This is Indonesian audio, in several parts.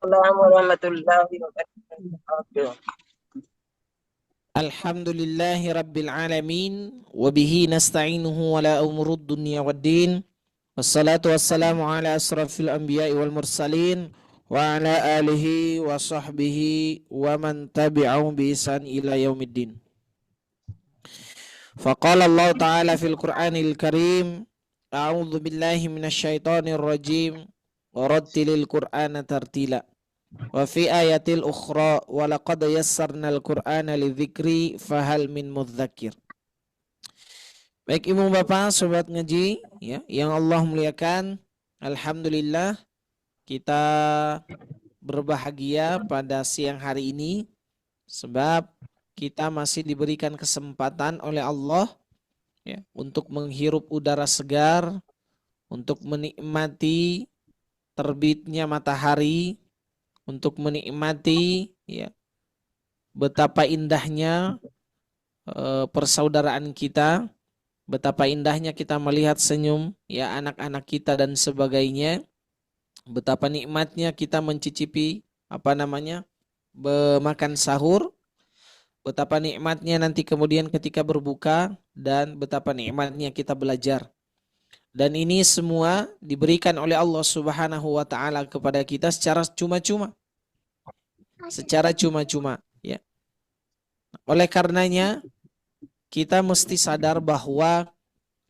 Assalamualaikum warahmatullahi wabarakatuh. Alhamdulillahi Rabbil Alamin Wabihi nasta'inuhu wala umurud dunya waddin. Wassalatu wassalamu ala asrafil anbiya'i wal mursalin wa ala alihi wa sahbihi wa man tabi'ahum bi ihsan ila yaumiddin. Faqala Allah Ta'ala fil Qur'anil Karim, a'udzu billahi minasyaitonir rajim wa rattilil Qur'ana tartila. Wa fi ayatil ukhra wa laqad yassarnal Qur'ana lidzikri fahal min mudzakir. Baik ibu bapak sobat ngaji ya yang Allah muliakan, alhamdulillah kita berbahagia pada siang hari ini sebab kita masih diberikan kesempatan oleh Allah ya untuk menghirup udara segar, untuk menikmati terbitnya matahari, untuk menikmati ya betapa indahnya persaudaraan kita, betapa indahnya kita melihat senyum ya anak-anak kita dan sebagainya, betapa nikmatnya kita mencicipi makan sahur, betapa nikmatnya nanti kemudian ketika berbuka, dan betapa nikmatnya kita belajar. Dan ini semua diberikan oleh Allah Subhanahu wa taala kepada kita secara cuma-cuma. Secara cuma-cuma ya. Oleh karenanya kita mesti sadar bahwa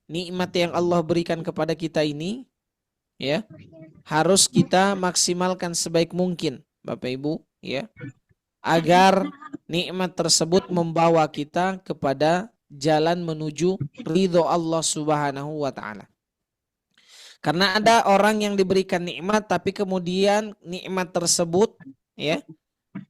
nikmat yang Allah berikan kepada kita ini ya harus kita maksimalkan sebaik mungkin Bapak Ibu ya, agar nikmat tersebut membawa kita kepada jalan menuju ridho Allah Subhanahu wa taala. Karena ada orang yang diberikan nikmat tapi kemudian nikmat tersebut ya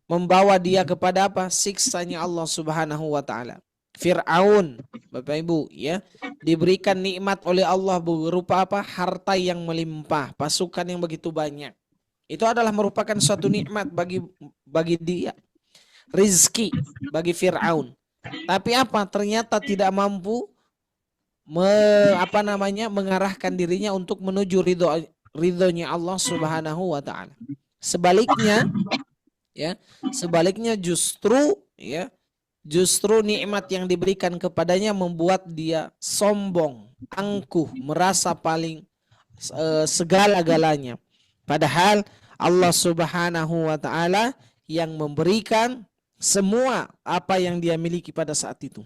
membawa dia kepada apa? Siksanya Allah Subhanahu wa taala. Fir'aun, Bapak Ibu ya, diberikan nikmat oleh Allah berupa apa? Harta yang melimpah, pasukan yang begitu banyak. Itu adalah merupakan suatu nikmat bagi dia. Rizki bagi Fir'aun. Tapi apa? Ternyata tidak mampu mengarahkan dirinya untuk menuju ridhonya Allah Subhanahu wa taala. Sebaliknya justru nikmat yang diberikan kepadanya membuat dia sombong, angkuh, merasa paling segala-galanya. Padahal Allah Subhanahu wa taala yang memberikan semua apa yang dia miliki pada saat itu.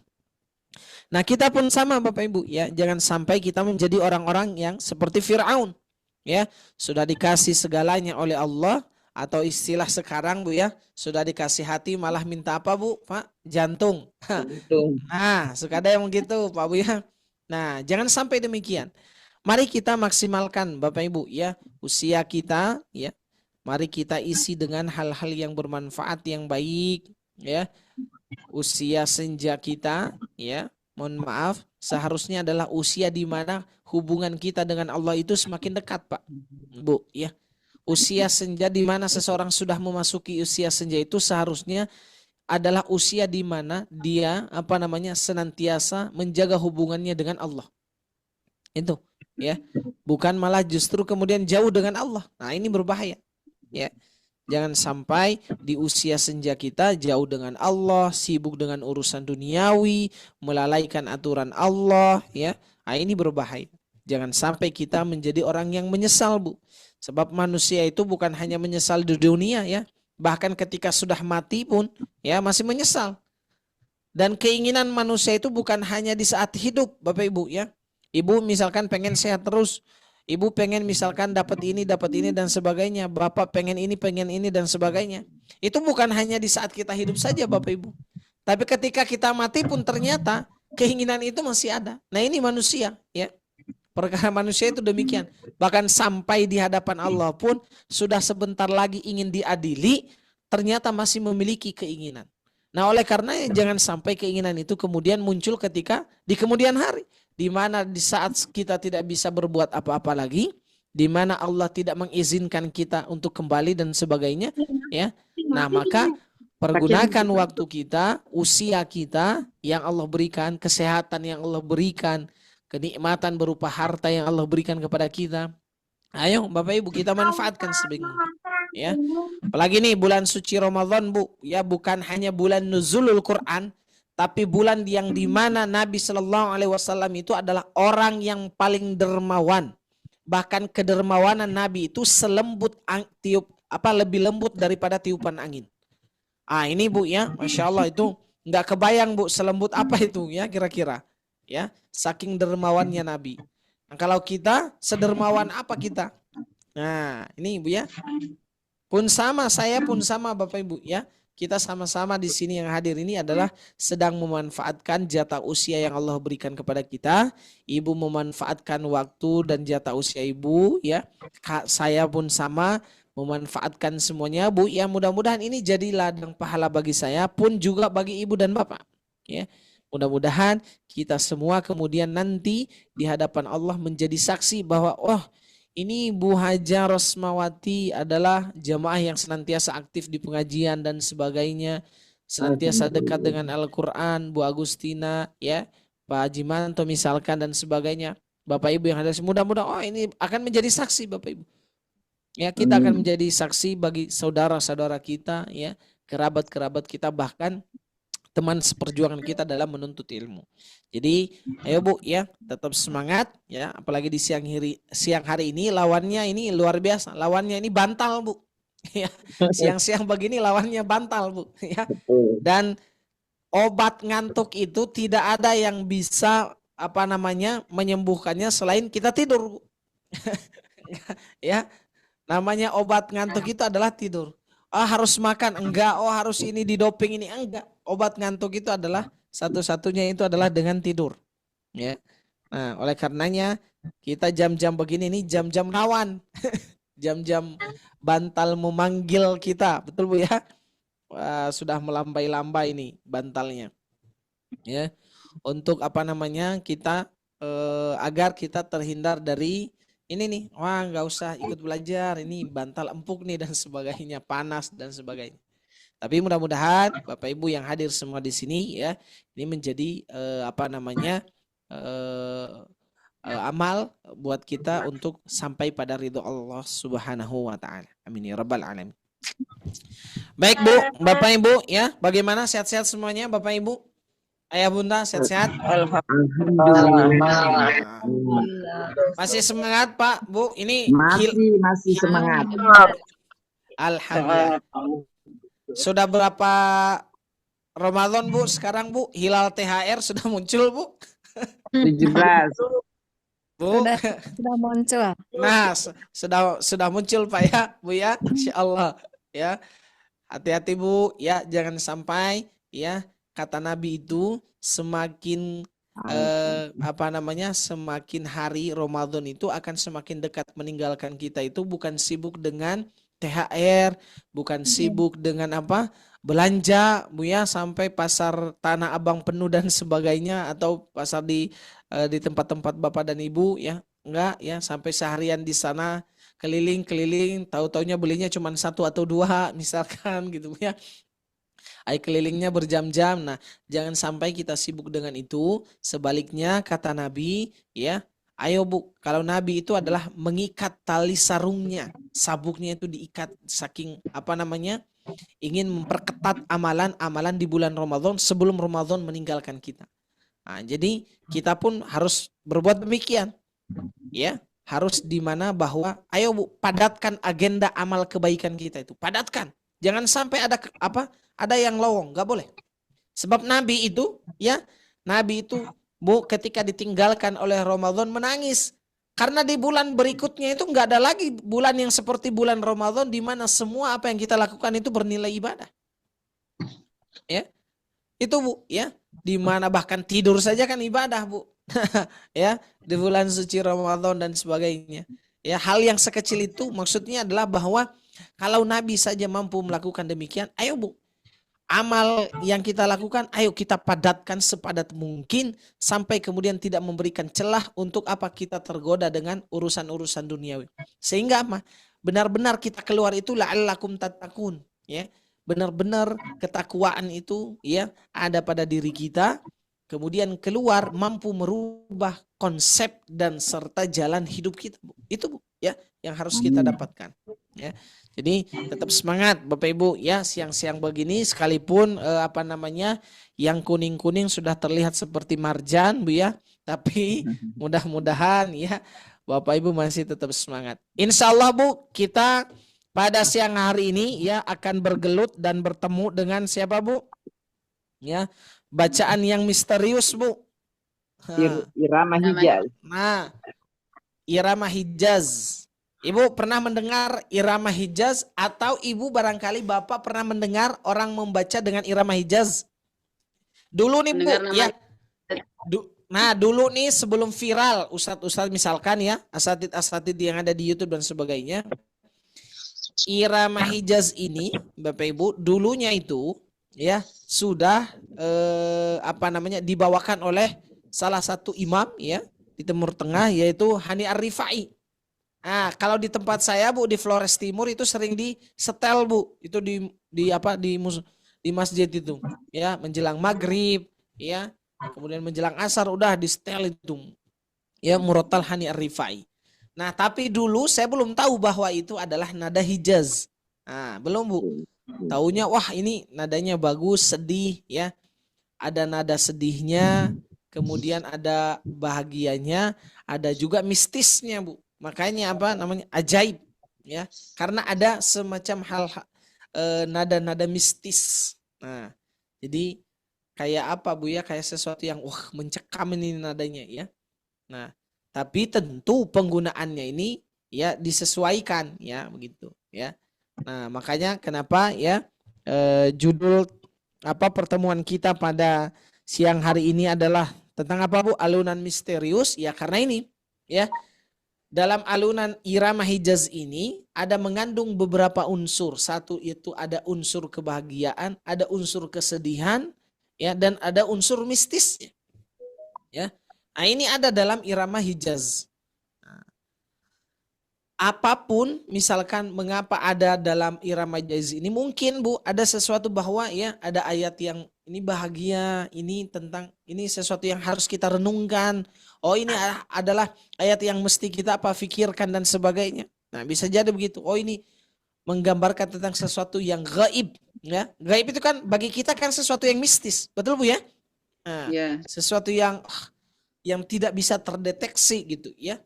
Nah, kita pun sama Bapak Ibu ya, jangan sampai kita menjadi orang-orang yang seperti Fir'aun ya, sudah dikasih segalanya oleh Allah, atau istilah sekarang Bu ya, sudah dikasih hati malah minta apa Bu? Pak, jantung. Nah, suka ada yang begitu Pak Bu ya. Nah, jangan sampai demikian. Mari kita maksimalkan Bapak Ibu ya usia kita ya. Mari kita isi dengan hal-hal yang bermanfaat, yang baik ya. Usia senja kita ya, mohon maaf, seharusnya adalah usia di mana hubungan kita dengan Allah itu semakin dekat Pak Bu ya. Usia senja di mana seseorang sudah memasuki usia senja itu seharusnya adalah usia di mana dia senantiasa menjaga hubungannya dengan Allah. Itu ya. Bukan malah justru kemudian jauh dengan Allah. Nah, ini berbahaya. Ya. Jangan sampai di usia senja kita jauh dengan Allah, sibuk dengan urusan duniawi, melalaikan aturan Allah ya. Nah, ini berbahaya. Jangan sampai kita menjadi orang yang menyesal Bu. Sebab manusia itu bukan hanya menyesal di dunia ya, bahkan ketika sudah mati pun ya masih menyesal. Dan keinginan manusia itu bukan hanya di saat hidup Bapak Ibu ya. Ibu misalkan pengen sehat terus, ibu pengen misalkan dapat ini dan sebagainya, bapak pengen ini dan sebagainya. Itu bukan hanya di saat kita hidup saja Bapak Ibu. Tapi ketika kita mati pun ternyata keinginan itu masih ada. Nah, ini manusia ya. Perkara manusia itu demikian. Bahkan sampai di hadapan Allah pun sudah sebentar lagi ingin diadili, ternyata masih memiliki keinginan. Nah, oleh karena jangan sampai keinginan itu kemudian muncul ketika di kemudian hari, di mana di saat kita tidak bisa berbuat apa-apa lagi, di mana Allah tidak mengizinkan kita untuk kembali dan sebagainya, ya. Nah, maka pergunakan waktu kita, usia kita yang Allah berikan, kesehatan yang Allah berikan, kenikmatan berupa harta yang Allah berikan kepada kita. Ayo Bapak Ibu kita manfaatkan sebaik mungkin. ya. Apalagi nih bulan suci Ramadan, Bu, ya bukan hanya bulan nuzulul Quran, tapi bulan yang dimana Nabi Shallallahu Alaihi Wasallam itu adalah orang yang paling dermawan. Bahkan kedermawanan Nabi itu selembut lebih lembut daripada tiupan angin. Ini Bu ya, Masya Allah itu nggak kebayang Bu selembut apa itu ya kira-kira. Ya, saking dermawannya Nabi. Nah, kalau kita sedermawan apa kita? Nah, ini Bu ya. Pun sama, saya pun sama Bapak Ibu ya. Kita sama-sama di sini yang hadir ini adalah sedang memanfaatkan jatah usia yang Allah berikan kepada kita. Ibu memanfaatkan waktu dan jatah usia Ibu ya. Saya pun sama memanfaatkan semuanya Bu. Ya mudah-mudahan ini jadi ladang pahala bagi saya pun juga bagi Ibu dan Bapak. Ya. Mudah-mudahan kita semua kemudian nanti di hadapan Allah menjadi saksi bahwa ini Bu Haja Rosmawati adalah jamaah yang senantiasa aktif di pengajian dan sebagainya. Senantiasa dekat dengan Al-Quran, Bu Agustina, ya, Pak Haji Manto misalkan dan sebagainya. Bapak Ibu yang hadir, mudah-mudahan ini akan menjadi saksi Bapak Ibu. Ya, kita akan menjadi saksi bagi saudara-saudara kita, ya, kerabat-kerabat kita, bahkan teman seperjuangan kita dalam menuntut ilmu. Jadi ayo Bu ya, tetap semangat ya, apalagi di siang hari ini lawannya ini luar biasa. Lawannya ini bantal Bu. Ya, siang-siang begini lawannya bantal Bu ya. Dan obat ngantuk itu tidak ada yang bisa menyembuhkannya selain kita tidur Bu. Ya, namanya obat ngantuk itu adalah tidur. Harus makan, enggak. Harus ini didoping, ini enggak. Obat ngantuk itu adalah satu-satunya itu adalah dengan tidur. Ya. Nah, oleh karenanya kita jam-jam begini ini jam-jam rawan. Jam-jam bantal memanggil kita. Betul Bu ya? Sudah melambai-lambai ini bantalnya. Ya. Untuk kita agar kita terhindar dari ini nih, nggak usah ikut belajar, ini bantal empuk nih dan sebagainya, panas dan sebagainya. Tapi mudah-mudahan Bapak Ibu yang hadir semua di sini ya, ini menjadi amal buat kita untuk sampai pada ridho Allah Subhanahu wa taala. Amin ya rabbal alamin. Baik Bu, Bapak Ibu ya, bagaimana sehat-sehat semuanya Bapak Ibu? Ayah Bunda sehat-sehat? Alhamdulillah. Masih semangat Pak, Bu? Ini masih semangat. Alhamdulillah. Sudah berapa Ramadan Bu sekarang Bu? Hilal THR sudah muncul Bu? 17. Bu. Sudah muncul. Nah, sudah muncul Pak ya, Bu ya. Insyaallah ya. Hati-hati Bu ya, jangan sampai ya kata Nabi itu semakin semakin hari Ramadan itu akan semakin dekat meninggalkan kita itu bukan sibuk dengan THR, bukan sibuk dengan belanja Bu ya, sampai pasar Tanah Abang penuh dan sebagainya, atau pasar di tempat-tempat Bapak dan Ibu ya. Enggak ya, sampai seharian di sana keliling-keliling, tahu-taunya belinya cuma 1 atau 2 misalkan gitu ya. Kelilingnya berjam-jam. Nah, jangan sampai kita sibuk dengan itu. Sebaliknya kata Nabi, ya, ayo Bu, kalau Nabi itu adalah mengikat tali sarungnya, sabuknya itu diikat, saking ingin memperketat amalan-amalan di bulan Ramadan sebelum Ramadan meninggalkan kita. Nah, jadi kita pun harus berbuat demikian. Ya, harus dimana bahwa ayo Bu, padatkan agenda amal kebaikan kita itu. Padatkan. Jangan sampai ada yang lowong, nggak boleh. Sebab Nabi itu Bu ketika ditinggalkan oleh Ramadan menangis. Karena di bulan berikutnya itu nggak ada lagi bulan yang seperti bulan Ramadan di mana semua apa yang kita lakukan itu bernilai ibadah. Ya. Itu Bu, ya. Di mana bahkan tidur saja kan ibadah Bu. Ya, di bulan suci Ramadan dan sebagainya. Ya, hal yang sekecil itu maksudnya adalah bahwa kalau Nabi saja mampu melakukan demikian, ayo Bu, amal yang kita lakukan, ayo kita padatkan sepadat mungkin sampai kemudian tidak memberikan celah untuk kita tergoda dengan urusan-urusan duniawi. Sehingga benar-benar kita keluar itu la'allakum tattaqun, ya. Benar-benar ketakwaan itu ya ada pada diri kita, kemudian keluar mampu merubah konsep dan serta jalan hidup kita. Itu Bu. ya yang harus kita dapatkan ya. Jadi tetap semangat Bapak Ibu ya, siang-siang begini sekalipun yang kuning-kuning sudah terlihat seperti marjan Bu ya, tapi mudah-mudahan ya Bapak Ibu masih tetap semangat. Insya Allah Bu, kita pada siang hari ini ya akan bergelut dan bertemu dengan siapa Bu? Ya, bacaan yang misterius Bu. Irama Hijaz. Nah, irama Hijaz. Ibu pernah mendengar irama Hijaz atau Ibu barangkali Bapak pernah mendengar orang membaca dengan irama Hijaz? Dulu nih Bu, ya. Nah, dulu nih sebelum viral ustadz-ustadz misalkan ya, asatid-asatid yang ada di YouTube dan sebagainya. Irama Hijaz ini Bapak Ibu dulunya itu ya sudah dibawakan oleh salah satu imam ya di Timur Tengah, yaitu Hani Ar-Rifai. Nah, kalau di tempat saya Bu di Flores Timur itu sering di setel Bu, itu di masjid itu ya, menjelang maghrib ya, kemudian menjelang asar udah di setel itu ya, murotal Hani Ar-Rifai. Nah, tapi dulu saya belum tahu bahwa itu adalah nada Hijaz. Nah, belum Bu. Taunya wah ini nadanya bagus, sedih ya. Ada nada sedihnya, kemudian ada bahagianya, ada juga mistisnya Bu. Makanya ajaib ya. Karena ada semacam nada-nada mistis. Nah, jadi kayak apa Bu ya? Kayak sesuatu yang mencekam ini nadanya ya. Nah, tapi tentu penggunaannya ini ya disesuaikan ya begitu ya. Nah, makanya kenapa ya judul pertemuan kita pada siang hari ini adalah tentang apa Bu? Alunan misterius ya, karena ini ya dalam alunan irama Hijaz ini ada mengandung beberapa unsur. Satu itu ada unsur kebahagiaan, ada unsur kesedihan ya, dan ada unsur mistis ya. Nah, ini ada dalam irama Hijaz. Nah, apapun misalkan mengapa ada dalam irama Hijaz ini, mungkin Bu ada sesuatu bahwa ya ada ayat yang ini bahagia, ini sesuatu yang harus kita renungkan. Oh, ini adalah ayat yang mesti kita pikirkan dan sebagainya. Nah, bisa jadi begitu. Oh, ini menggambarkan tentang sesuatu yang gaib ya. Gaib itu kan bagi kita kan sesuatu yang mistis. Betul Bu ya? Nah, sesuatu yang tidak bisa terdeteksi gitu ya.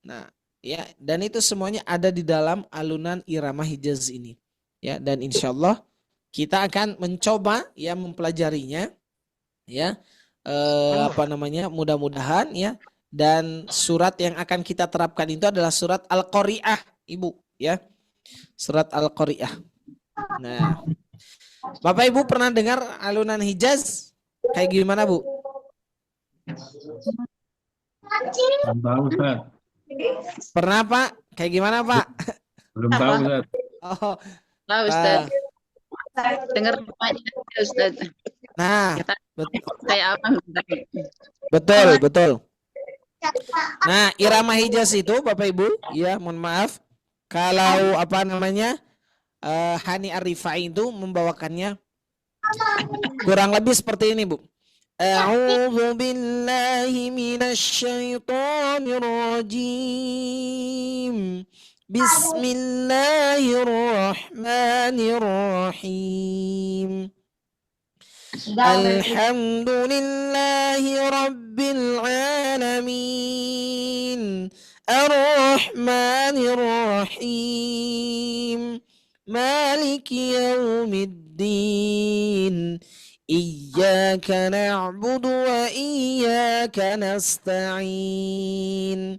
Nah, ya, dan itu semuanya ada di dalam alunan irama Hijaz ini. Ya, dan insya Allah kita akan mencoba ya mempelajarinya ya. Mudah-mudahan ya, dan surat yang akan kita terapkan itu adalah surat Al-Qari'ah Ibu ya. Surat Al-Qari'ah. Nah, Bapak Ibu pernah dengar alunan Hijaz kayak gimana Bu? Belum tahu Ustaz. Pernah Pak? Kayak gimana Pak? Belum tahu Ustaz. Oh, Tahu Ustaz. Dengar namanya Ustaz. Nah, Kayak apa? betul. Nah, irama Hijaz itu Bapak Ibu, ya mohon maaf kalau Hani Ar-Rifai itu membawakannya kurang lebih seperti ini Bu. A'udzu billahi minasy syaithanir rajim. Bismillahirrahmanirrahim. Alhamdulillahi rabbil alamin. Ar-Rahmanir Rahim. Maliki yaumiddin. Iyyaka na'budu wa iyyaka nasta'in.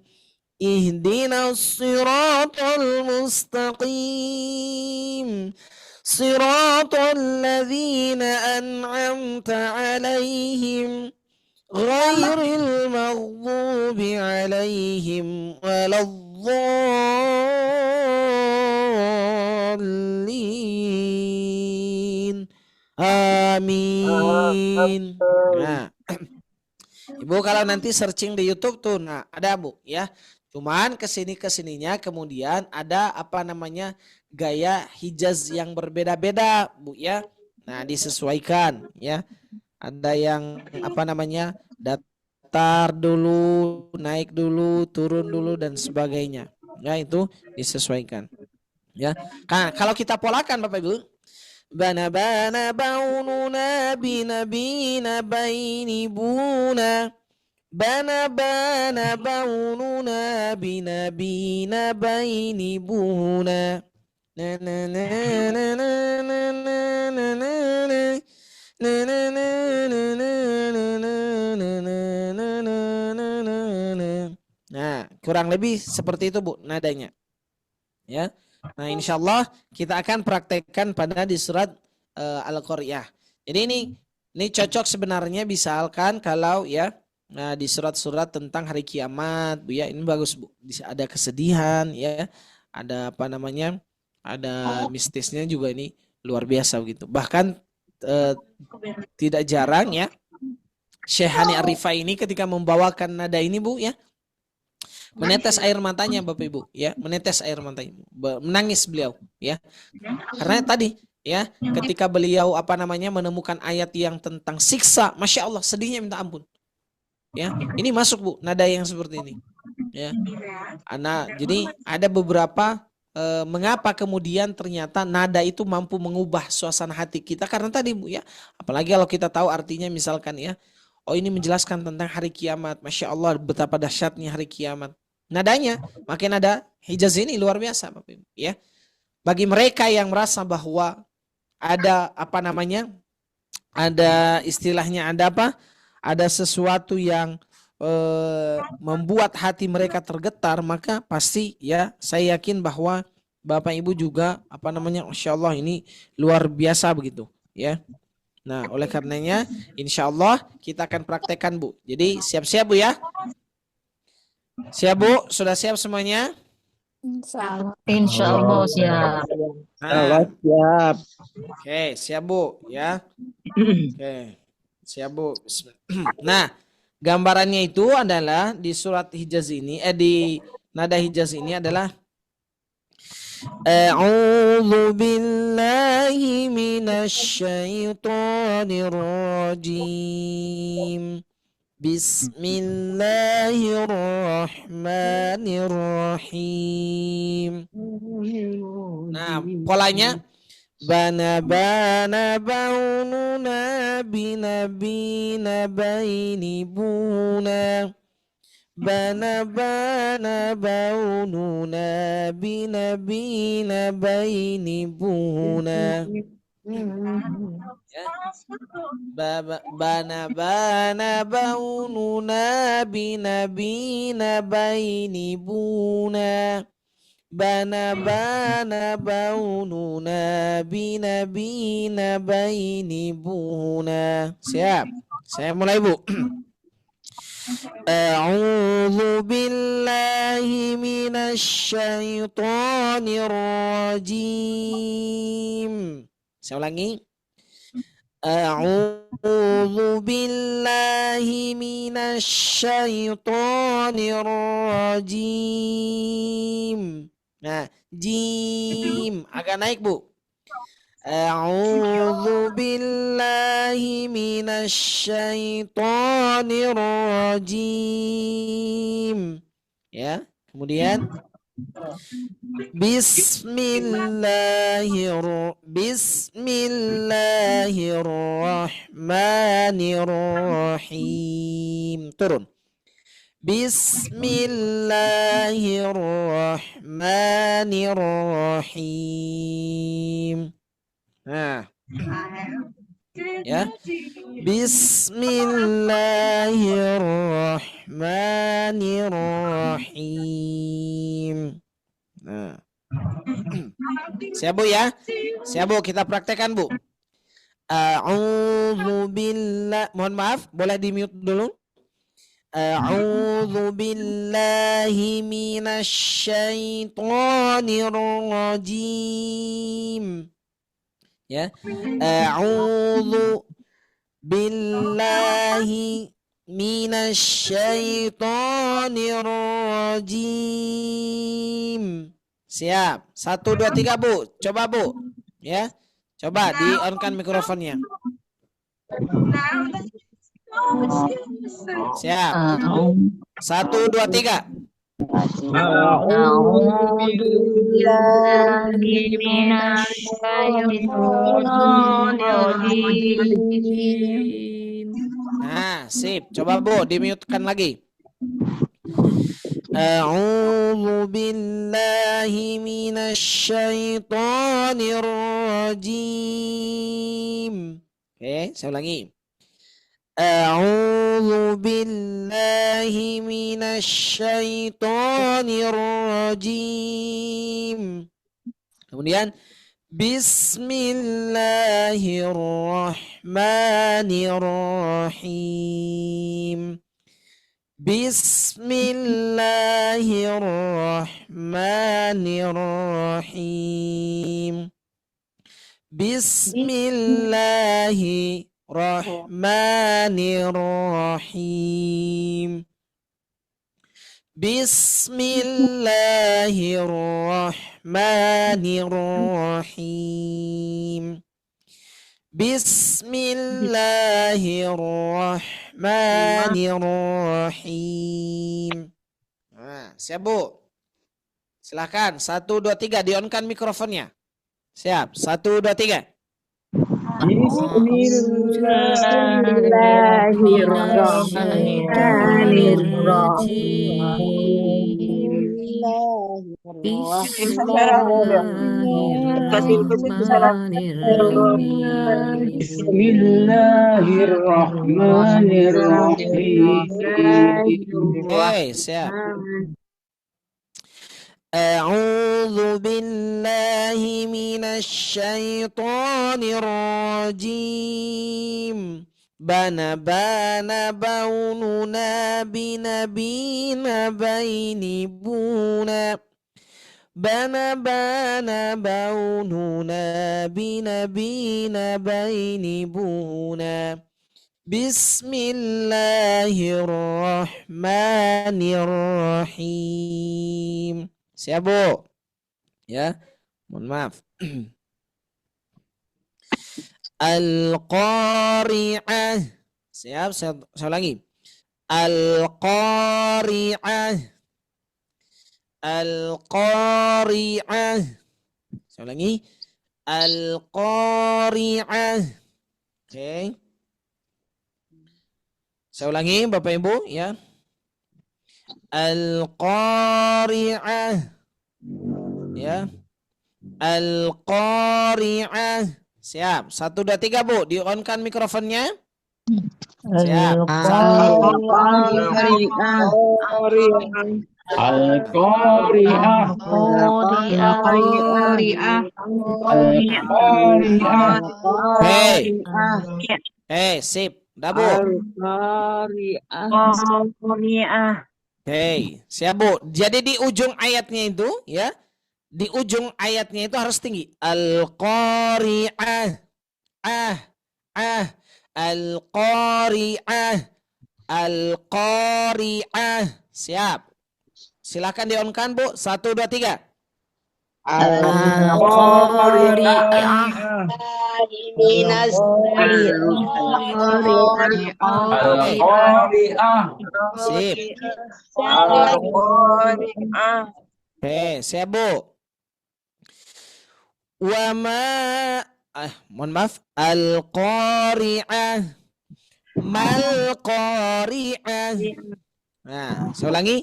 Ihdinas siratal mustaqim. Siratal ladzina an'amta 'alaihim ghairil maghdubi 'alaihim waladdallin. Amin. Nah, Ibu kalau nanti searching di YouTube tuh, nah ada Bu ya. Cuman kesininya kemudian ada gaya Hijaz yang berbeda-beda Bu ya. Nah disesuaikan ya. Ada yang datar dulu, naik dulu, turun dulu dan sebagainya. Ya, itu disesuaikan. Ya. Kalau kita polakan Bapak Ibu, bana bana baununa binabina baini buna. Bana bana baununa binabina baini buna. Na na na na na na na na na na. Na na na na na na na na na. Nah, kurang lebih seperti itu Bu nadanya. Ya. Nah, insya Allah kita akan praktekkan pada di surat Al-Qari'ah. Jadi ini cocok sebenarnya misalkan kalau ya, nah di surat-surat tentang hari kiamat, Bu ya, ini bagus Bu. Ada kesedihan ya, ada apa namanya? Ada mistisnya juga, ini luar biasa begitu. Bahkan tidak jarang ya Syekh Hani Ar-Rifai ini ketika membawakan nada ini Bu ya, menetes air matanya Bapak Ibu ya, menetes air matanya, menangis beliau ya, karena tadi ya ketika beliau apa namanya menemukan ayat yang tentang siksa, Masya Allah sedihnya minta ampun ya. Ini masuk Bu nada yang seperti ini ya. Jadi ada beberapa mengapa kemudian ternyata nada itu mampu mengubah suasana hati kita, karena tadi Bu ya, apalagi kalau kita tahu artinya misalkan ya, oh ini menjelaskan tentang hari kiamat, Masya Allah betapa dahsyatnya hari kiamat. Nadanya, makin nada Hijaz ini luar biasa Bapak Ibu ya. Bagi mereka yang merasa bahwa ada apa namanya, ada istilahnya ada apa? Ada sesuatu yang membuat hati mereka tergetar, maka pasti ya saya yakin bahwa Bapak Ibu juga apa namanya, Masya Allah ini luar biasa begitu ya. Nah, oleh karenanya insya Allah kita akan praktekkan Bu. Jadi siap-siap Bu ya. Siap Bu, sudah siap semuanya? Insya Allah siap. Allah siap. Oke, siap Bu ya. Oke, siap Bu. Nah, gambarannya itu adalah di surat Hijaz ini, di nada Hijaz ini adalah A'udzu billahi minasy syaithanir rajim. Bismillahirrahmanirrahim. Nah, polanya bana bana baununa binabina baini buna. Bana bana baununa binabina baini buna. Bana bana baununa binabina baini buna. Bana bana baununa binabina baini buna. Siap. Saya mulai Bu. A'udzu billahi minasy syaithanir rajim. Saya ulangi. A'udzu billahi minasy syaithanir rajim. Nah, jim agak naik Bu. A'udzu billahi minasy syaithanir rajim. Ya, kemudian Bismillahirrahmanirrahim. Turun. Bismillahirrahmanirrahim. Nah, ya. Bismillahirrahmanirrahim. Nah. Siap Bu ya? Siap Bu, kita praktekkan Bu. A'udzu billah, mohon maaf, boleh di mute dulu. A'udzu billahi minasy syaithanir rajim. Ya. A'udzu billahi minasy syaithanir rajim. Siap. 1 2 3 Bu. Coba Bu. Ya. Coba di-on-kan mikrofonnya. Siap. 1 2 3. أعوذ أعوذ بالله بالله من من الشيطان الرجيم. Nah, sip. Coba Bu, di-mute-kan lagi. A'udzu billahi minasyaitonir rajim. Oke, saya ulangi. A'udzu billahi minasyaitonir rajim. Kemudian Bismillahirrahmanirrahim. Bismillahirrahmanirrahim. Bismillahirrahmanirrahim. Bismillahirrahmanirrahim. Bismillahirrahmanirrahim. Nah, siap Bu? Silakan. 1, 2, 3. Di-on-kan mikrofonnya. Siap. 1, 2, 3. Bismillahirrahmanirrahim. Oke, siap. A'udzu billahi minasyaitonir rajim. Bana baununa binabina baini buna. Bana baununa binabina baini buna. Bismillahirrahmanirrahim. Siap Bu? Ya, mohon maaf. Al-Qari'ah. Siap, saya ulangi. Al-Qari'ah. Al-Qari'ah. Saya ulangi. Al-Qari'ah. Oke. Saya ulangi Bapak Ibu ya. Al-Qari'ah. Ya. Al-Qari'ah. Siap. 1, 2, 3 Bu. Di-on-kan mikrofonnya. Siap. Al-Qari'ah. Al-Qari'ah. Al-Qari'ah. Hei, sip. Udah Bu. Hei, siap Bu. Jadi di ujung ayatnya itu ya. Di ujung ayatnya itu harus tinggi. Al-Qari'ah. Al-Qari'ah. Al-Qari'ah. Siap. Silakan di-on-kan Bu. 1, 2, 3. Al-Qari'ah. Sip. Oke, siap Bu. Mohon maaf. Al-Qari'ah. Mal-Qari'ah. Nah, saya ulangi.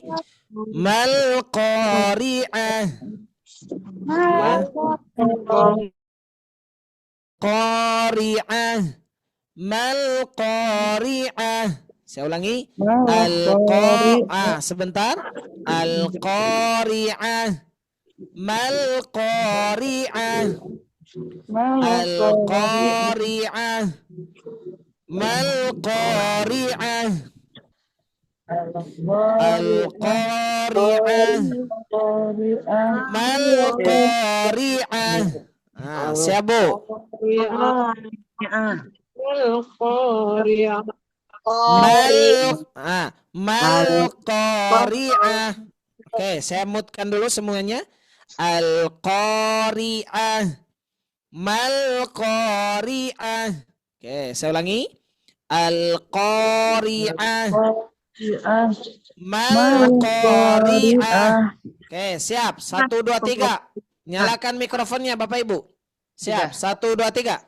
Mal-Qari'ah. Qari'ah. Mal-Qari'ah. Saya ulangi. Sebentar. Al-Qari'ah. Mal-Qari'ah. Al-Qari'ah. Mal-Qari'ah. Al-Qari'ah. Mal-Qari'ah. Nah, siap Bu? Mal-Qari'ah. Oke, saya mutkan dulu semuanya. Al-Qari'ah. Mal-Qari'ah. Oke, saya ulangi. Al-Qari'ah. Mal qari'ah. Oke, siap. 1, 2, 3. Nyalakan mikrofonnya Bapak Ibu. Siap. 1, 2, 3.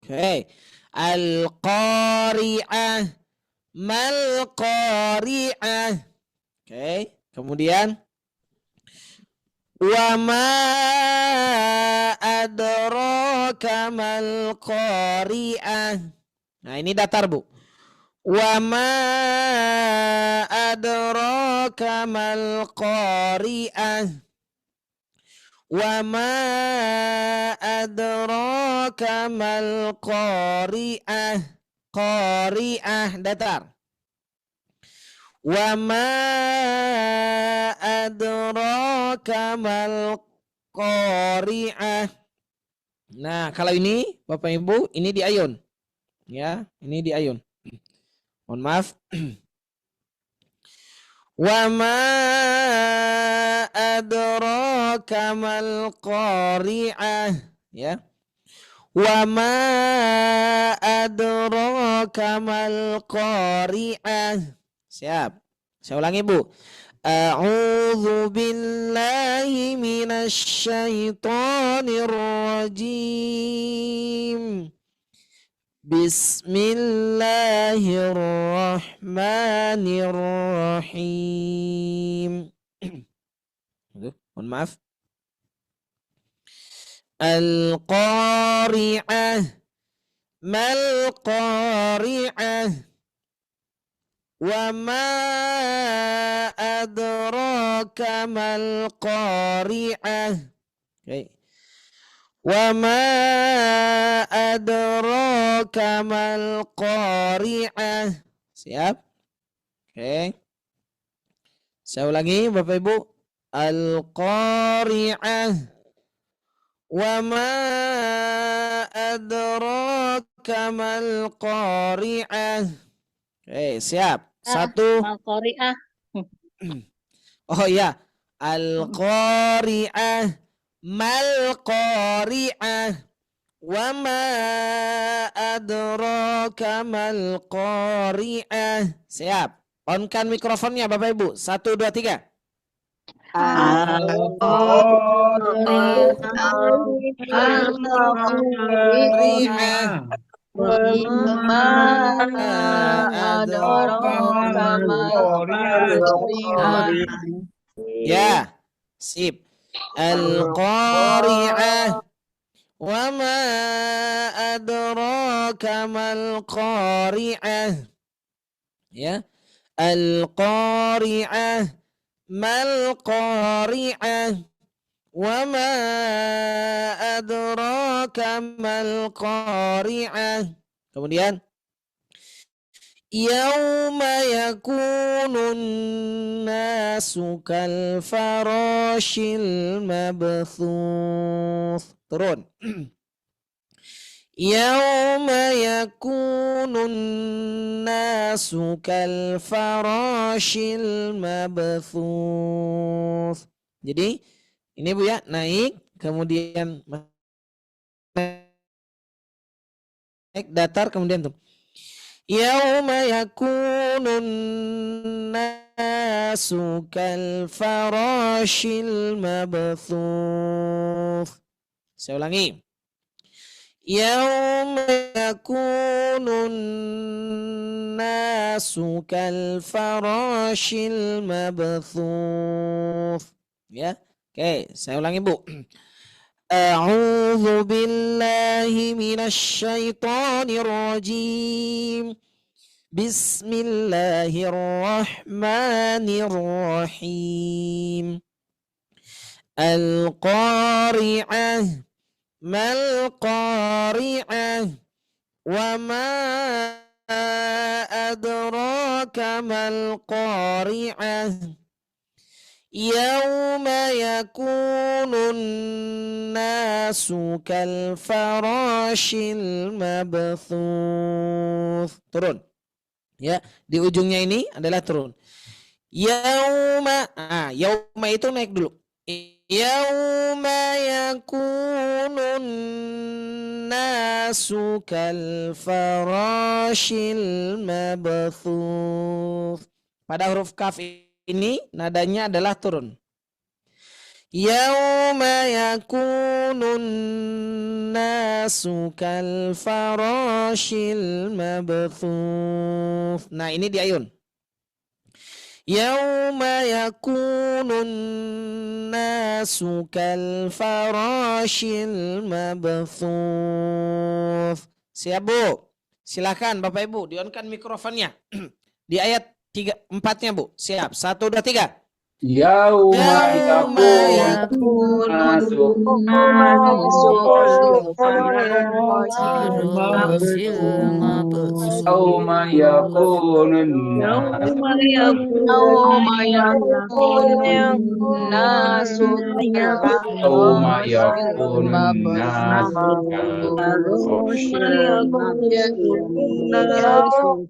Oke. Al-qari'ah. Mal qari'ah. Oke. Kemudian wa ma adraka mal qari'ah. Nah, ini datar, Bu. Wa ma adraka mal qari'ah. Wa ma adraka mal qari'ah. Qari'ah datar. Wa ma adraka mal qari'ah. Nah, kalau ini Bapak Ibu, ini di ayun. Ya, ini di ayun. Mohon maaf. Wa ma adraka mal qari'ah. Ya. Wa ma adraka mal qari'ah. Siap. Saya ulangi, Bu. A'udzu billahi minasy syaithanir rajim. Bismillahirrahmanirrahim. Mohon maaf. Al-qari'ah. Mal qari'ah. Wa ma adraka mal qari'ah. Okay. Wa ma adraka mal qari'ah. Siap? Oke. Saya ulangi Bapak Ibu. Al-qari'ah. Wa ma adraka mal qari'ah. Oke, siap. 1. Al-Qari'ah. Oh iya. Al-qari'ah. Mal qari'ah. Wa ma adraka mal qari'ah. Siap. On-kan mikrofonnya Bapak Ibu. 1, 2, 3. Qari'ah. Ya, sip. Al-qari'ah. Wa ma adraka mal qari'ah. Ya. Al-qari'ah. Mal qari'ah. Wa ma adraka mal qari'ah. Kemudian yauma yakunun nasu kal farashil mabthuth. Turun. Yauma yakunun nasu kal farashil mabthuth. Jadi ini Bu ya, naik kemudian naik datar kemudian tuh. Yauma yakunun nasu kal farashil mabthuth. Saya ulangi. Yauma yakunun nasu kal farashil mabthuth. Ya. Oke, saya ulangi Bu. A'udzu billahi minasy syaithanir rajim. Bismillahirrahmanirrahim. Al-qari'ah. Mal qari'ah. Wa ma adraka mal qari'ah. Yauma yakunun nasu kal farashil mabthuth. Turun. Ya, di ujungnya ini adalah turun. Yauma. Yauma itu naik dulu. Yauma yakunun nasu kal farashil mabthuth. Pada huruf kaf ini nadanya adalah turun. Yauma yakunun nasu kal farashil mabthuth. Nah, ini di ayun. Yauma yakunun nasu kal farashil mabthuth. Siap, Bu? Silakan Bapak Ibu, di-on-kan mikrofonnya. Di ayat 4-nya, Bu. Siap. 1 2 3. Yauma Yakunun nasu nasu farashil farashil mabthuth. mabthuth. Yauma yakunun Yauma Yauma yakunun nasu Yauma farashil yakunun nasu kal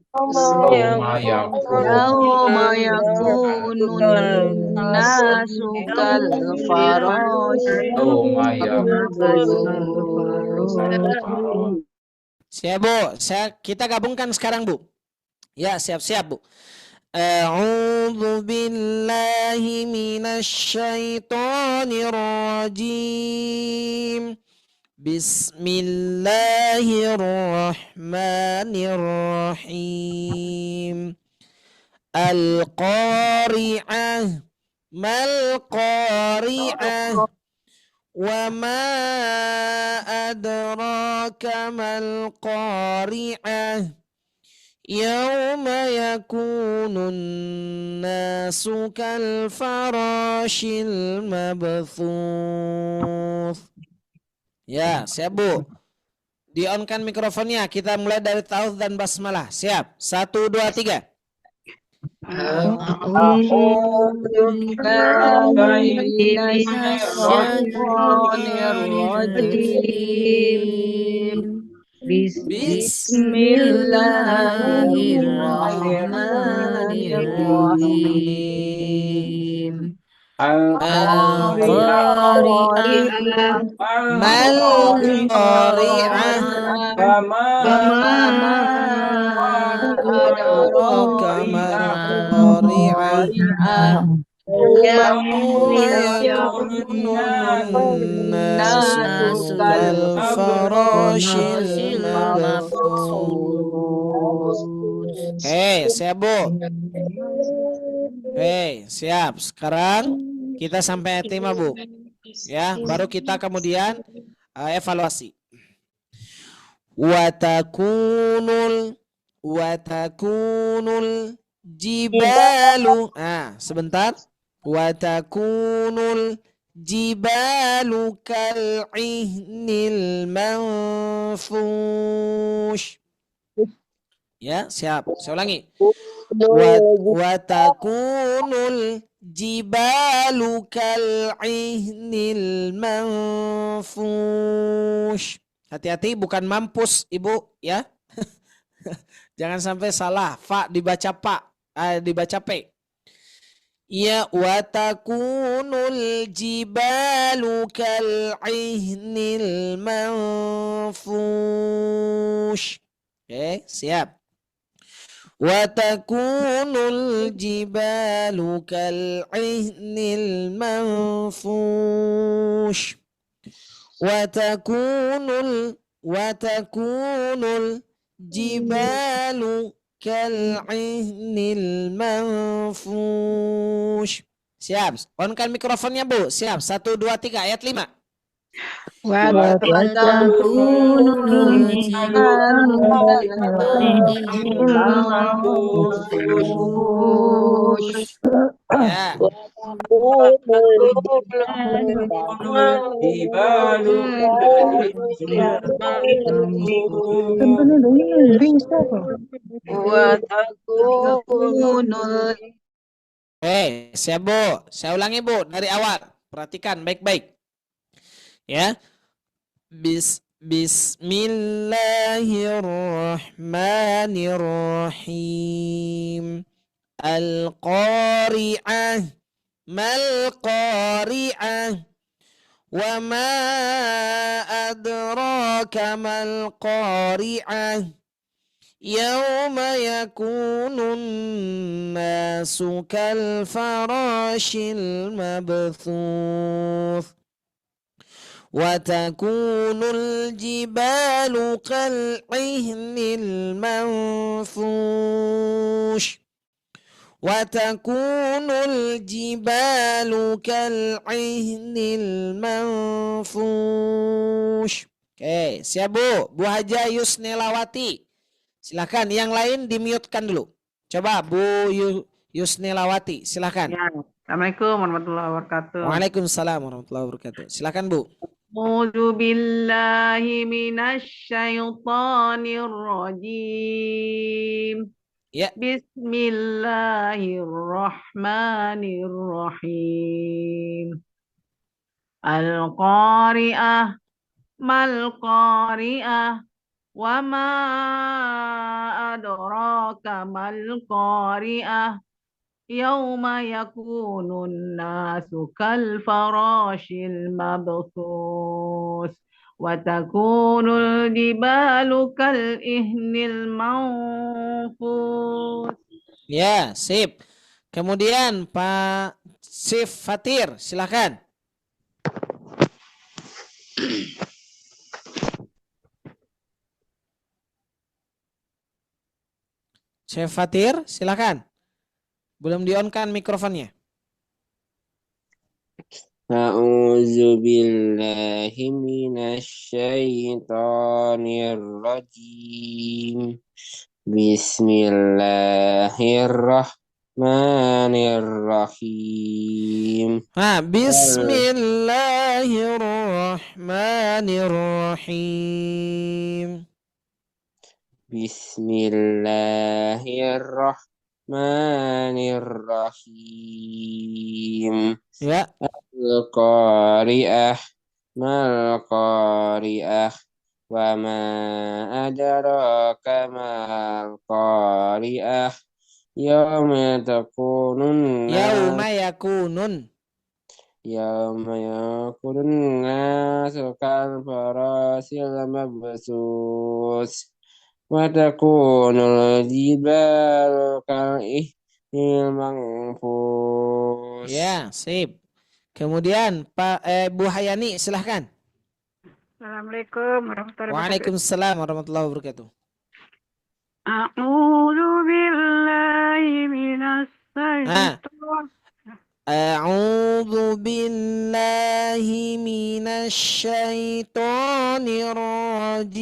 farashil Yauma Yauma yakunun yakunun nasu kal farashil Yauma yakunun mabthuth. Siap, Bu. Kita gabungkan sekarang, Bu. Ya, siap-siap, Bu. A'udzu billahi minasyaitonir rajim. Bismillahirrahmanirrahim. Al-qari'ah. Mal-qari'ah. Wa ma adraka mal-qari'ah. Yauma yakunun nasu kal farashil mabthuth. Ya, siap, Bu. Di-on-kan mikrofonnya. Kita mulai dari ta'awudz dan basmalah. Siap. 1 2 3. A'udzu billahi minasyaitonir rajim. Bismillahirrahmanirrahim. Al-Qari'ah. Mal-qari'ah. Wama adraka mal-qari'ah. Yauma yakunun nasu kal farashil mabthuth. Siap, Bu. Siap. Sekarang kita sampai ayat 5, Bu. Ya, baru kita kemudian evaluasi. Watakunul jibalu. Sebentar. Watakunul jibalu kal'ihnil manfush. Ya, siap. Saya ulangi. Watakunul jibalu kal'ihnil manfush. Hati-hati, bukan mampus, Ibu, ya. Jangan sampai salah. Fa dibaca pak, dibaca p. Ya, watakunul jibalu kal'ihnil manfush. Siap. Watakunul jibalu kal'ihnil manfush. Watakunul jibalu kal'ihnil manfush. Siap. On-kan mikrofonnya, Bu. Siap. 1 2 3 ayat 5. Watakunul jibalu kal'ihnil manfush. Ya. Siap, Bu. Saya ulangi, Bu, dari awal. Perhatikan baik-baik. Ya. Bismillahirrahmanirrahim. Al-qari'ah. Mal qari'ah. Wa ma adraka mal qari'ah. Yawma yakunun nasu kal farashil mabthuth. Wa takunul jibalu kal ihnil manfush. Wa takunul jibalu kal ihnil manfush. Oke, siap Bu? Bu Haja Yusnilawati. Silakan, yang lain di-mute-kan dulu. Coba Bu Yusnilawati, silakan. Ya. Assalamualaikum warahmatullahi wabarakatuh. Waalaikumsalam warahmatullahi wabarakatuh. Silakan Bu. A'udzu billahi minasyaitonir rajim. Ya. Bismillahirrahmanirrahim. Al-qari'ah mal qari'ah wa ma adraka mal qari'ah. Yauma yakunun nasu kal farashil mabthus wa takunul jibalu kal ihnil manfus. Ya, sip. Kemudian Pak Sif Fatir, silakan. Chef Fatir, silakan. Belum di-on-kan mikrofonnya. A'udzu billahi minasyaitonir rajim. Bismillahirrahmanirrahim. Bismillahirrahmanirrahim. Bismillahirrahmanirrahim. Ya. Al-qari'ah mal qari'ah wa ma adraka mal qari'ah yauma takunun Yauma yakunun. yauma yakunun nasu kal farasil mabsus wa takunul jibalu kal ihnil manfus. Ya, sip. Kemudian Pak Bu Hayani, silahkan. Assalamualaikum warahmatullahi wabarakatuh. Waalaikumsalam warahmatullahi wabarakatuh. A'udzu billahi minas syaitonir A'udzu billahi minasy syaithanir rajim.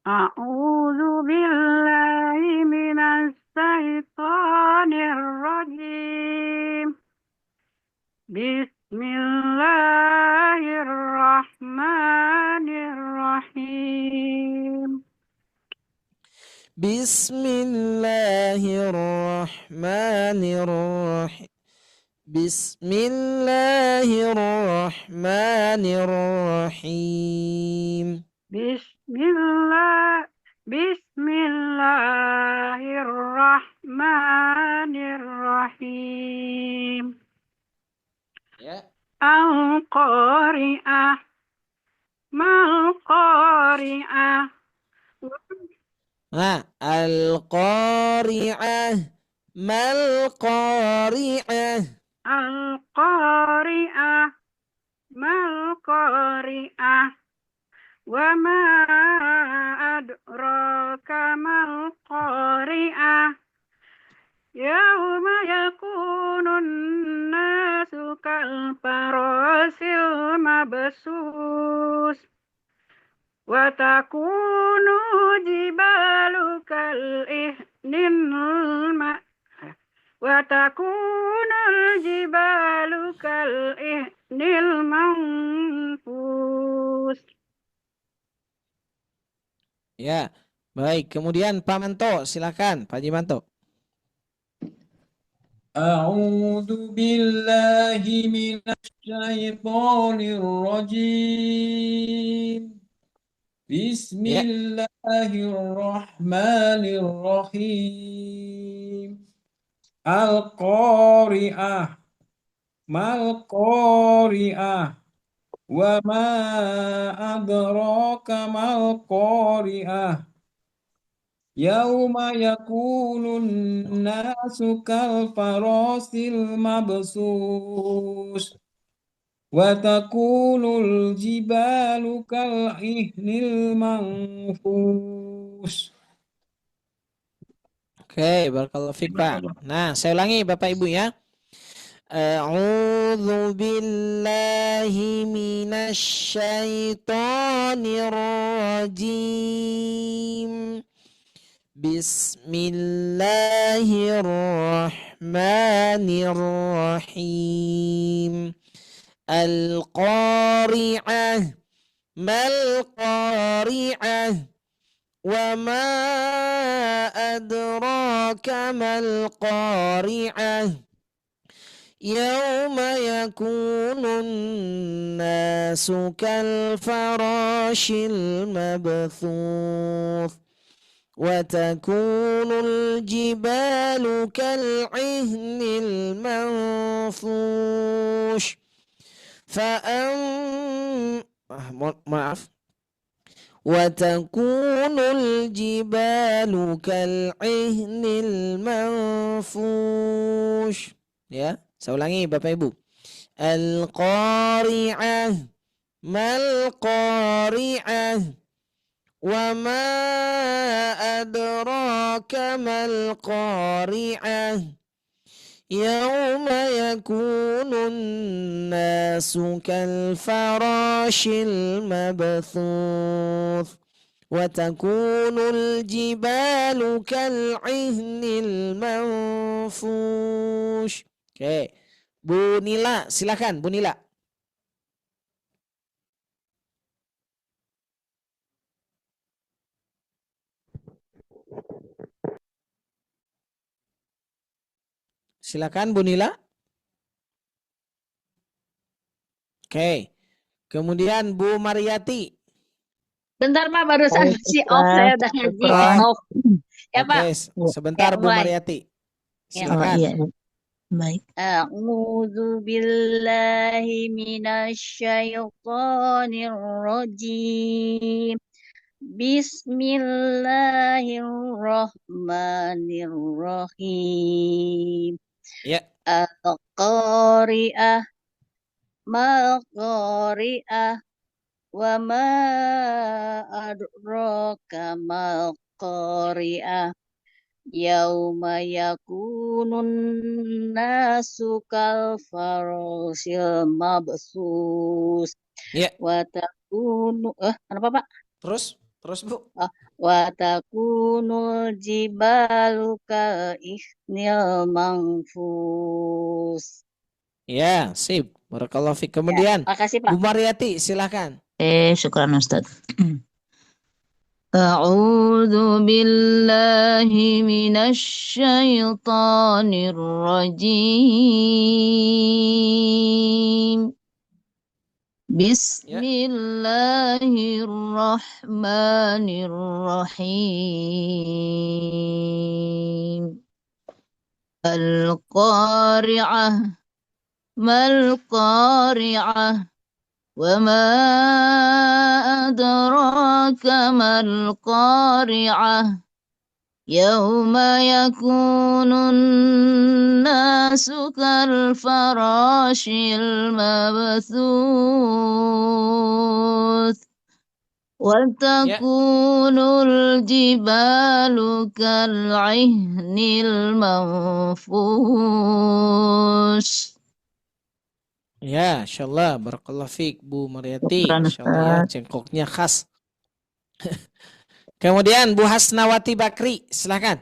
A'udzu billahi minas syaitonir rajim. Bismillahirrahmanirrahim. Bismillahirrahmanirrahim. Bismillahirrahmanirrahim. Bismillahirrahmanirrahim. Ya. Al-qari'ah mal qari'ah. Al-qari'ah mal qari'ah. Al-qari'ah mal qari'ah. Wa ma adraka mal qari'ah. Yauma yakunun nasu kal farasil mabsus wa takunu jibalu kal ihnil wa takunul jibalu kal ihnil manfus. Ya, baik. Kemudian Pak Manto, silakan Pak Jimanto. أعوذ بالله من الشيطان الرجيم بسم Ya. الله الرحمن الرحيم Al-Qari'ah. Mal Qari'ah. Wa ma adraka mal Qari'ah. Yauma yakunun nasu kal farasil mabsus. Wa takunul jibalu kal ihnil manfus. Oke, barakallahu fiik, Pak. Nah, saya ulangi Bapak Ibu ya. A'udzu billahi minasy syaithanir rajim. Bismillahirrahmanirrahim. Al-Qari'ah. Mal Qari'ah. Wa ma adraka mal Qari'ah. يوم يكون الناس كالفراش المبثوث وتكون الجبال كالعهن المنفوش وتكون الجبال كالعهن المنفوش. Ya, saya ulangi Bapak Ibu. Al-Qari'ah. Mal Qari'ah. Wa ma adraka mal Qari'ah. Yauma yakunun nasu kal farashil mabthuth. وتكون الجبال كالعهن المنفوش. Oke, Bu Nila, silakan Bu Nila. Silakan Bu Nila. Oke, kemudian Bu Mariati. Bentar Pak, barusan si off saya udah ngaji off. Ya Pak. Oke, sebentar Bu Mariati. Silakan. Iya. Baik. A'udzu billahi minasyaitonir rajim. Bismillahirrahmanirrahim. Ya. Al-Qari'ah. Mal Qari'ah. Wa ma adraka mal Qari'ah. Yauma yakunun nasu kal farasil mabsus. Ya. Wa takunu kenapa Pak? Terus Bu. Wa takunul jibalu ka ihnil manfus. Ya, sip. Barakallahu fiik. Kemudian makasih Pak. Bu Mariati, silakan. Syukran Ustaz. A'udzu billahi minasy syaithanir rajim. Bismillahirrahmanirrahim. Al-Qari'ah. Mal Qari'ah. Wa ma adraka mal Qari'ah. Yauma yakunun nasu kal farashil mabthuth. Wa takunul jibalu kal ihnil manfush. Ya, insyaallah. Barakallahu fiik Bu Mariati. Insyaallah ya, cengkoknya khas. Kemudian Bu Hasnawati Bakri, silakan.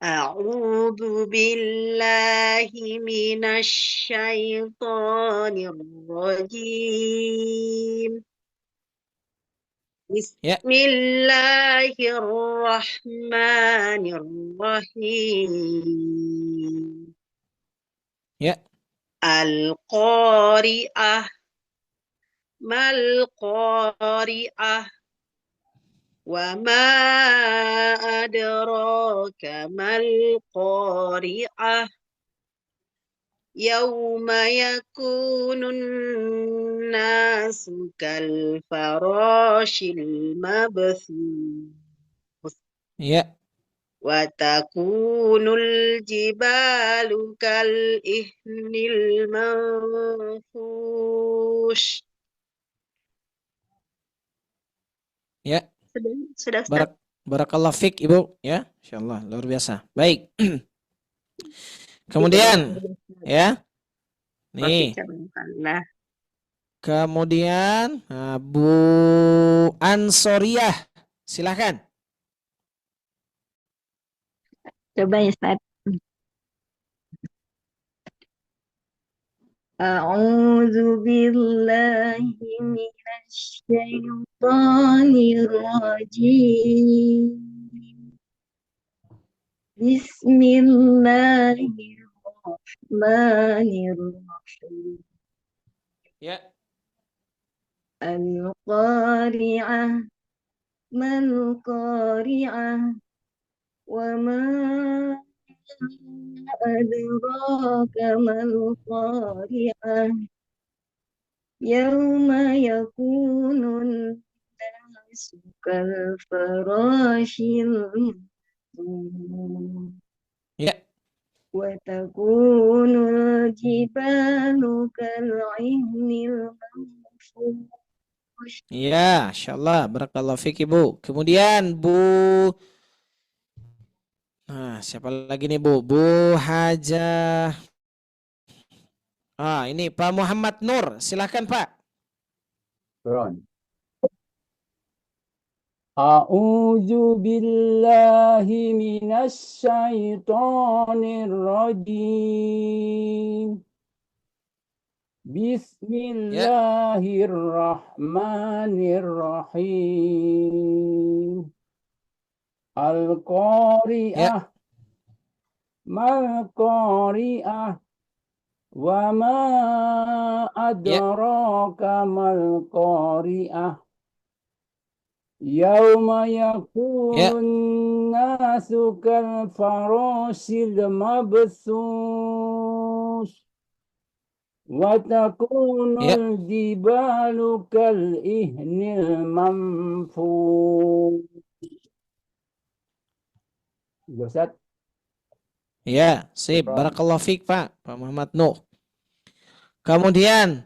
A'udzu billahi minasy syaithanir rajim. Bismillahirrahmanirrahim. Ya. Al-Qari'ah. Mal Qari'ah. Wa ma adraka mal Qari'ah. يوم يكون الناس كالفراش المبثوث Ya. وتكون الجبال كالإهن المنفوش. Ya. Sudah Ustaz? Barakallah fik Ibu, ya. Insyaallah luar biasa. Baik. Kemudian ya. Nih. Kemudian Bu Ansoriah, silakan. Coba ya, Ustaz. A'udzu billahi minasy syaithanir rajim. Bismillahirrahmanirrahim. Ya. Al-Qari'ah, Mal-Qari'ah, wa ma adraka mal-Qari'ah. Yauma yakunun nasu kal-farashil mabthus. Ya. Wa takunul jibalu kal'ihnil manfush. Ya, insyaallah barakallahu fik Ibu. Kemudian siapa lagi nih Bu? Bu Hajah. Ini Pak Muhammad Nur, silakan Pak. A'udzu billahi minasy syaithanir rajim. Bismillahirrahmanirrahim. Al-Qari'ah, Mal-Qari'ah, wa ma adraka mal-Qari'ah. Yauma yakunun nasu kal-farashil mabthus. Wa takunul jibalu kal-ihnil manfush. Ustaz. Ya, sip. Barakallahu fiik, Pak Muhammad Nuh. Kemudian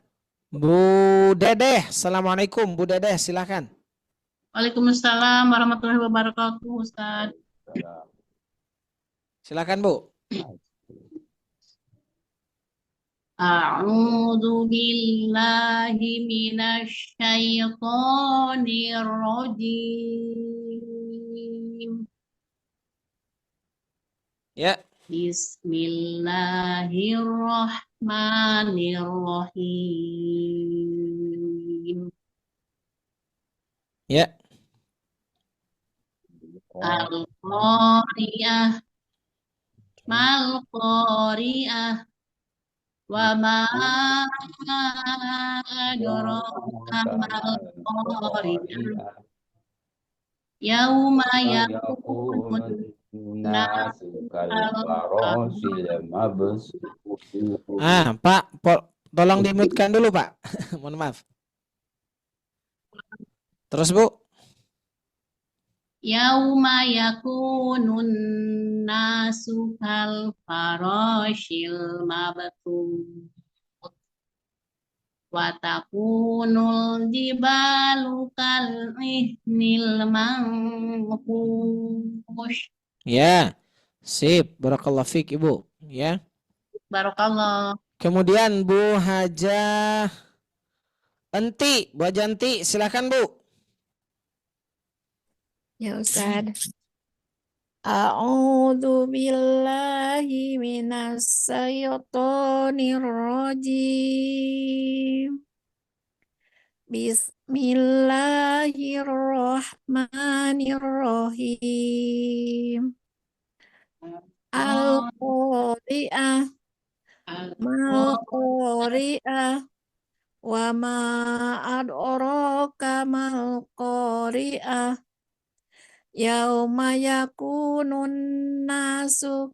Bu Dedeh. Assalamualaikum Bu Dedeh, silakan. Waalaikumsalam warahmatullahi wabarakatuh, Ustaz. Silakan Bu. A'udzu billahi minasy syaithanir rajim. Ya. Bismillahirrahmanirrahim. Ya. Al-Qari'ah, Mal-Qari'ah, wa ma adraka mal-Qari'ah. Yauma yakunun nasu kal-farashil mabthus. Pak, tolong dimutkan dulu Pak. Mohon maaf. Terus Bu. Yauma yakunun nasu kal-farashil mabthus. Wa takunul jibalu kal'ihnil manfush. Ya. Sip, barakallahu fiik Ibu, ya. Barakallah. Kemudian Bu Hajah Enti, Bu Hajah Enti, silakan Bu. Ya Ustaz. A'udzu billahi minas syaitonir rajim. Bismillahirrahmanirrahim. Al-Qari'ah, Mal-Qari'ah, wa ma adraka mal-Qari'ah. Yauma yakunun nasu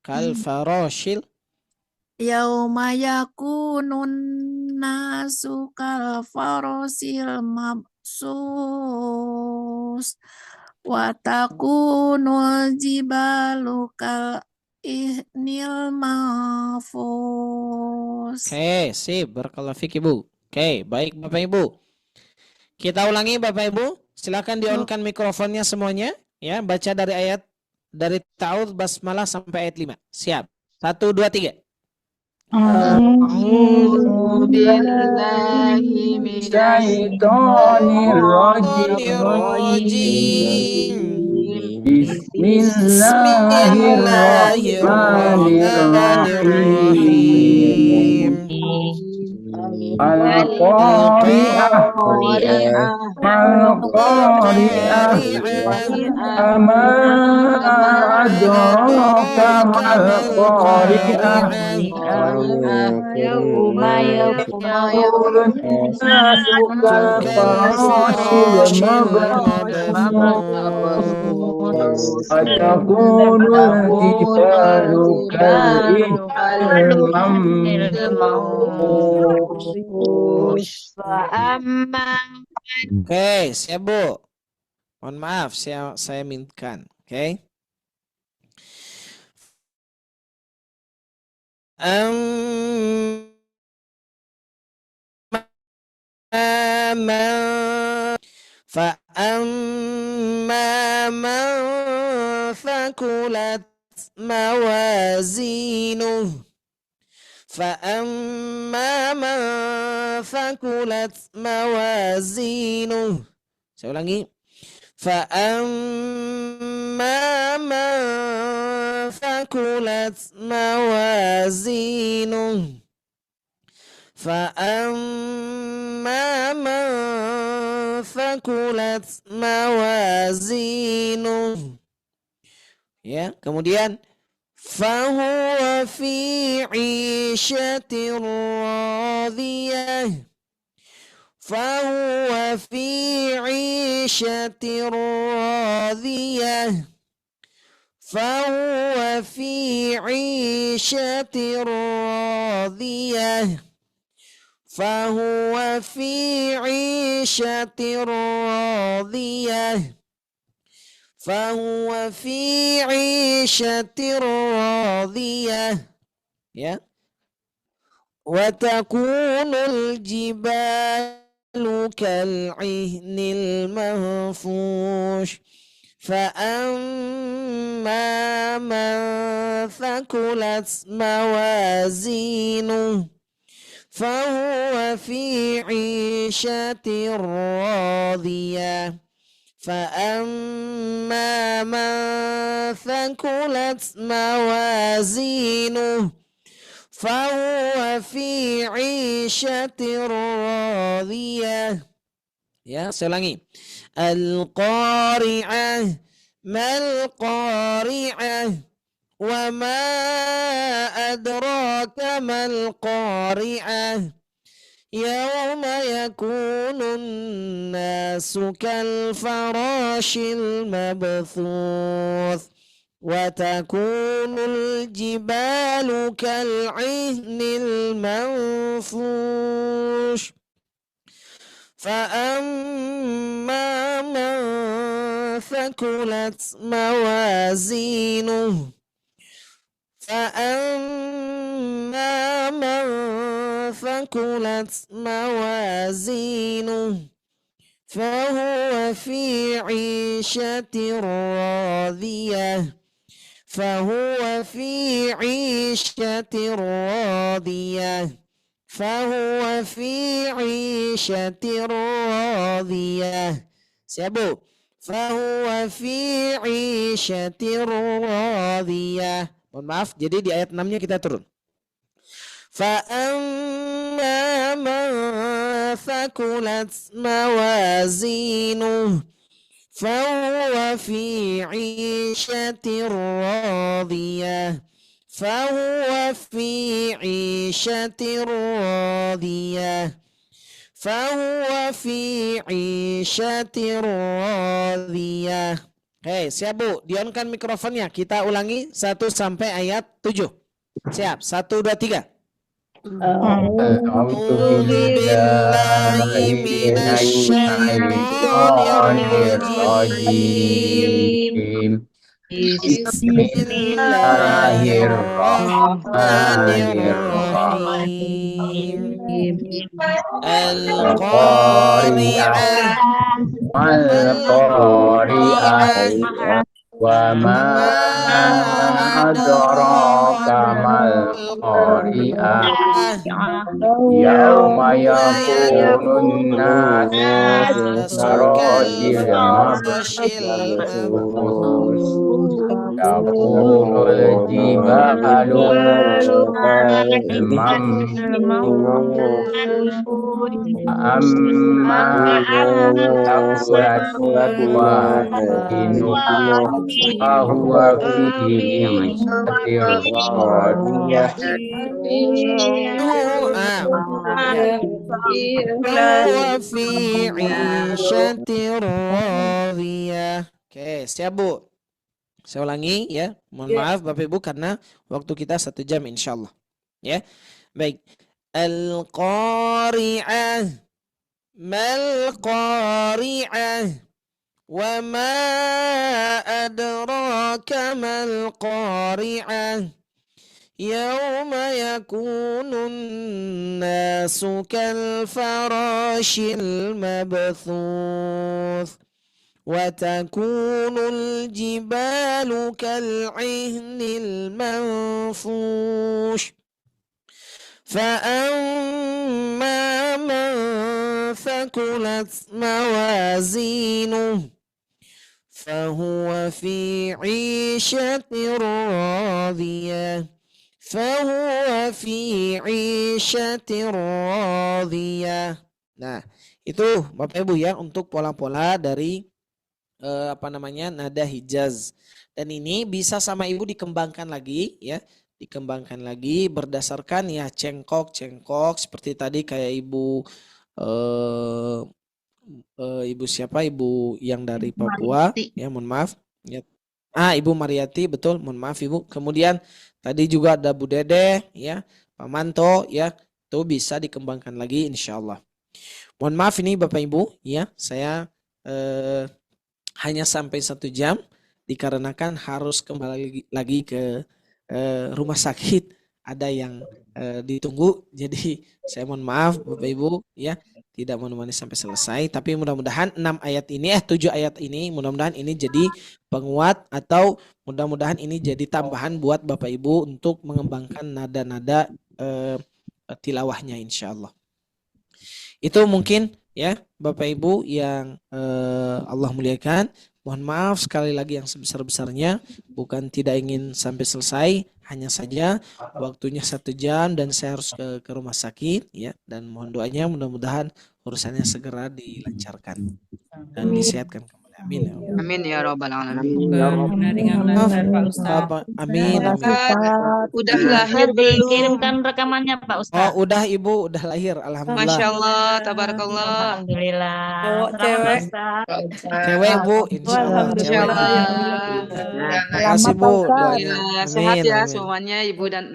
kal farashil. Yauma yakunun nasu kal farasil mabsus wa takunul jibalu kal ihnil mahfuz. Oke, sip. Barakallahu fik Ibu. Oke, baik Bapak Ibu. Kita ulangi Bapak Ibu. Silakan di-on-kan mikrofonnya semuanya. Ya, baca dari ayat dari Ta'awudz basmalah sampai ayat 5. Siap. 1 2 3. A'udzu billahi Syaitonir rajim. Bismillahirrahmanirrahim. Al-Qari'ah. Al-Qari'ah. Ama adraka mal-Qari'ah. Yauma yakunun nasu kal farashil mabthus wa takunul jibalu kal ihnil manfush. Oke, siap Bu. Mohon maaf, saya mintakan. Oke. فأما من ثقلت موازينه فأما من ثقلت موازينه. Saya ulangi. فأما من ثقلت موازينه فأما من ثقلت موازينه. Ya, kemudian فهو في عيشة راضية فهو في عيشة راضية فهو في عيشة راضية فهو في عيشة راضية فهو في عيشة راضية. Ya. وتكون الجبال كالعهن المنفوش فأما من ثقلت موازينه فهو في عيشة راضية فأما من ثقلت موازينه فهو في عيشة راضية. Ya, saya ulangi. Al-Qari'ah, mal-Qari'ah, wa ma adraka mal-Qari'ah. Yawma yakunun nasu kal-farashil mabthuth. وتكون الجبال كالعهن المنفوش فأما من ثقلت موازينه فأما من ثقلت موازينه فهو في عيشة راضية فهو في عيشة راضية فهو في عيشة راضية. Siap Bu? فهو في عيشة راضية. Mohon maaf, jadi di ayat 6-nya kita turun. فأما من ثقلت موازينه فهو في عيشة راضية فهو في عيشة راضية فهو في عيشة راضية. Hei, siap Bu, di-on-kan mikrofonnya. Kita ulangi 1 sampai ayat 7. Siap, 1, 2, 3. أعوذ A'udzu billahi بالله من minasyaitonir الشيطان rajim. الرجيم بسم الله الرحمن Bismillahirrahmanirrahim. الرحيم القارعة Al-Qari'ah. ما القارعة Al-Qari'ah. وما وما أدراك أدراك ما ما القارعة القارعة يوم يوم يكون الناس الناس كالفراش كالفراش المبثوث المبثوث تكون الجبال أما ثقلت موازينه فهو في عيشة راضية Ya, bahwa fi isyatir radiyah. Oke, siap Bu. Saya ulangi ya. Mohon maaf Bapak Ibu karena waktu kita 1 jam insyaallah. Ya. Baik. Al-Qari'ah. Mal Qari'ah. Wa ma adraka mal Qari'ah. يوم يكون الناس كالفراش المبثوث وتكون الجبال كالعهن المنفوش فأما من ثقلت موازينه فهو في عيشة راضية fahuwa fi 'isyatir radiyah. Nah, itu Bapak Ibu ya untuk pola-pola dari nada hijaz. Dan ini bisa sama Ibu dikembangkan lagi ya. Dikembangkan lagi berdasarkan ya cengkok seperti tadi kayak Ibu Ibu siapa? Ibu yang dari Papua ya, mohon maaf. Ya. Ibu Mariati, betul, mohon maaf Ibu. Kemudian tadi juga ada Bu Dede, ya, Pak Manto, ya, itu bisa dikembangkan lagi insya Allah. Mohon maaf ini Bapak Ibu, ya, saya hanya sampai 1 jam dikarenakan harus kembali lagi ke rumah sakit, ada yang ditunggu, jadi saya mohon maaf Bapak Ibu, ya, tidak menemani sampai selesai, tapi mudah-mudahan 7 ayat ini mudah-mudahan ini jadi penguat atau mudah-mudahan ini jadi tambahan buat Bapak Ibu untuk mengembangkan nada-nada tilawahnya insya Allah. Itu mungkin ya Bapak Ibu yang Allah muliakan. Mohon maaf sekali lagi yang sebesar-besarnya, bukan tidak ingin sampai selesai, hanya saja waktunya 1 jam dan saya harus ke rumah sakit ya, dan mohon doanya mudah-mudahan urusannya segera dilancarkan dan disehatkan kembali. Amin. Amin ya robbal alamin. Ringan lancar Pak Ustadz. Amin. Udah lahir belum? Dikirimkan rekamannya Pak Ustadz. Oh, udah Ibu, udah lahir. Alhamdulillah. Masya Allah, tabarakallah. Alhamdulillah. Cowok, cewek. Cewek Bu, insya Allah. Terima kasih Bu. Sehat ya semuanya Ibu dan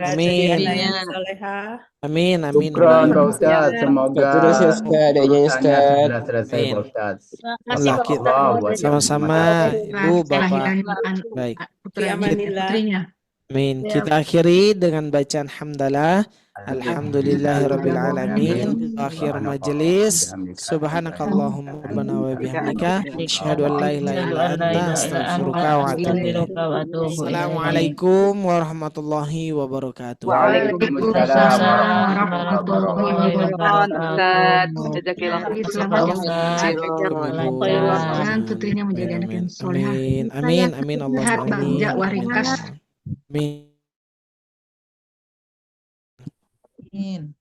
Amin. Amin. Syukran Pak Ustaz, semoga Ustaz. selesai Pak Ustaz. Sama-sama Ibu Bapak. Baik. Amin. Kita akhiri dengan bacaan hamdalah. Alhamdulillahirabbil alamin. Akhir majelis. Subhanakallahumma rabbana wa bihamdika asyhadu an la ilaha illa anta astaghfiruka wa atubu ilaik. Assalamualaikum warahmatullahi wabarakatuh. Waalaikumsalam warahmatullahi wabarakatuh. Jazakallah khairan. Putrinya menjadi anak yang solehah. Amin. Amin. Allahumma amin. Amin. Amin.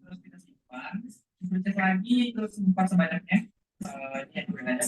Terus kita simpan, dicek lagi, terus simpan sebanyaknya. Ini yang berbeda.